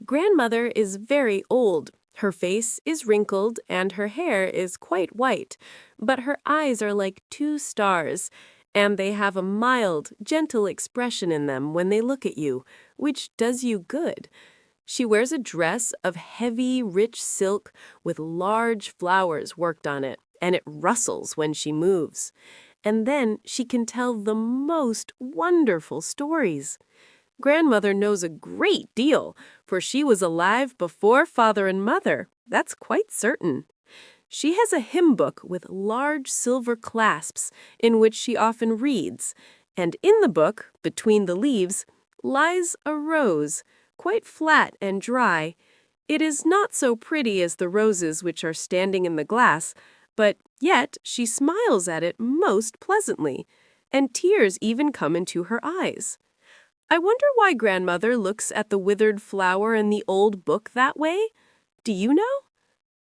Grandmother is very old. Her face is wrinkled and her hair is quite white, but her eyes are like two stars, and they have a mild, gentle expression in them when they look at you, which does you good. She wears a dress of heavy, rich silk with large flowers worked on it, and it rustles when she moves. And then she can tell the most wonderful stories. Grandmother knows a great deal, for she was alive before father and mother. That's quite certain. She has a hymn book with large silver clasps in which she often reads, and in the book, between the leaves, lies a rose, quite flat and dry. It is not so pretty as the roses which are standing in the glass, but yet she smiles at it most pleasantly, and tears even come into her eyes. I wonder why Grandmother looks at the withered flower in the old book that way? Do you know?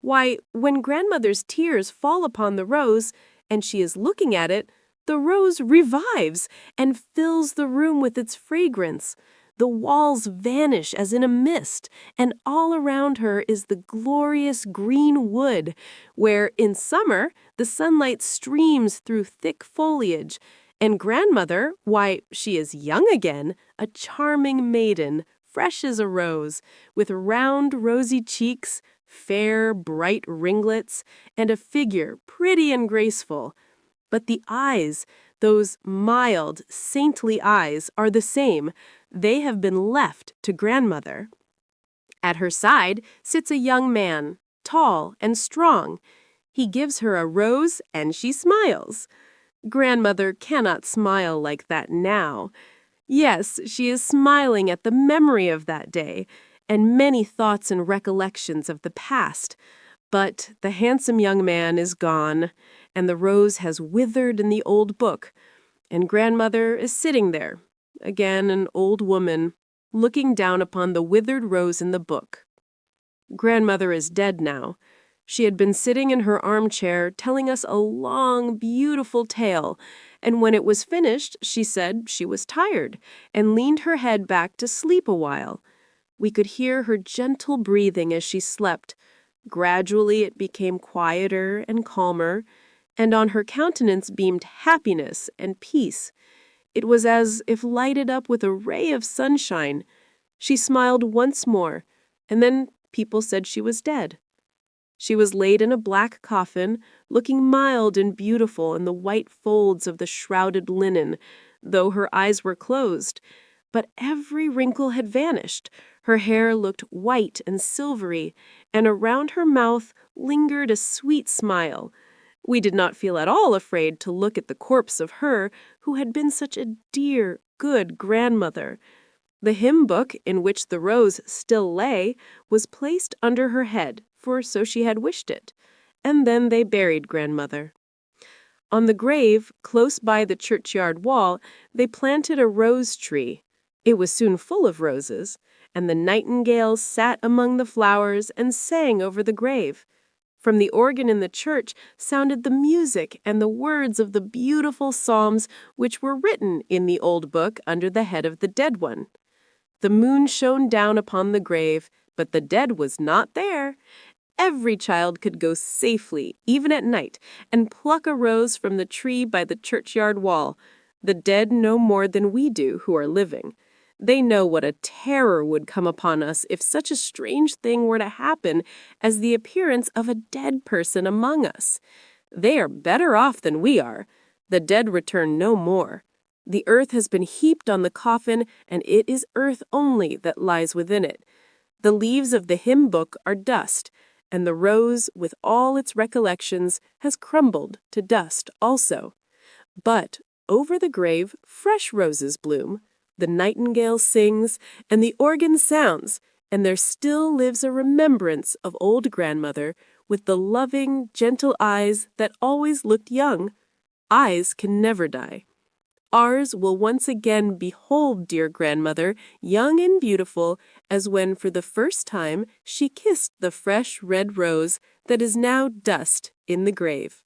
Why, when Grandmother's tears fall upon the rose, and she is looking at it, the rose revives and fills the room with its fragrance. The walls vanish as in a mist, and all around her is the glorious green wood, where, in summer, the sunlight streams through thick foliage. And Grandmother, why, she is young again, a charming maiden, fresh as a rose, with round, rosy cheeks, fair, bright ringlets, and a figure pretty and graceful. But the eyes, those mild, saintly eyes, are the same. They have been left to Grandmother. At her side sits a young man, tall and strong. He gives her a rose, and she smiles. Grandmother cannot smile like that now. Yes, she is smiling at the memory of that day, and many thoughts and recollections of the past. But the handsome young man is gone, and the rose has withered in the old book, and Grandmother is sitting there, again an old woman, looking down upon the withered rose in the book. Grandmother is dead now. She had been sitting in her armchair telling us a long, beautiful tale, and when it was finished, she said she was tired and leaned her head back to sleep a while. We could hear her gentle breathing as she slept. Gradually it became quieter and calmer, and on her countenance beamed happiness and peace. It was as if lighted up with a ray of sunshine. She smiled once more, and then people said she was dead. She was laid in a black coffin, looking mild and beautiful in the white folds of the shrouded linen, though her eyes were closed. But every wrinkle had vanished. Her hair looked white and silvery, and around her mouth lingered a sweet smile. We did not feel at all afraid to look at the corpse of her who had been such a dear, good grandmother. The hymn book in which the rose still lay was placed under her head, for so she had wished it, and then they buried Grandmother. On the grave, close by the churchyard wall, they planted a rose tree. It was soon full of roses, and the nightingales sat among the flowers and sang over the grave. From the organ in the church sounded the music and the words of the beautiful psalms which were written in the old book under the head of the dead one. The moon shone down upon the grave, but the dead was not there. Every child could go safely, even at night, and pluck a rose from the tree by the churchyard wall. The dead know more than we do who are living. They know what a terror would come upon us if such a strange thing were to happen as the appearance of a dead person among us. They are better off than we are. The dead return no more. The earth has been heaped on the coffin, and it is earth only that lies within it. The leaves of the hymn book are dust, and the rose, with all its recollections, has crumbled to dust also. But over the grave fresh roses bloom, the nightingale sings, and the organ sounds, and there still lives a remembrance of old Grandmother with the loving, gentle eyes that always looked young. Eyes can never die. Ours will once again behold dear Grandmother, young and beautiful, as when for the first time she kissed the fresh red rose that is now dust in the grave.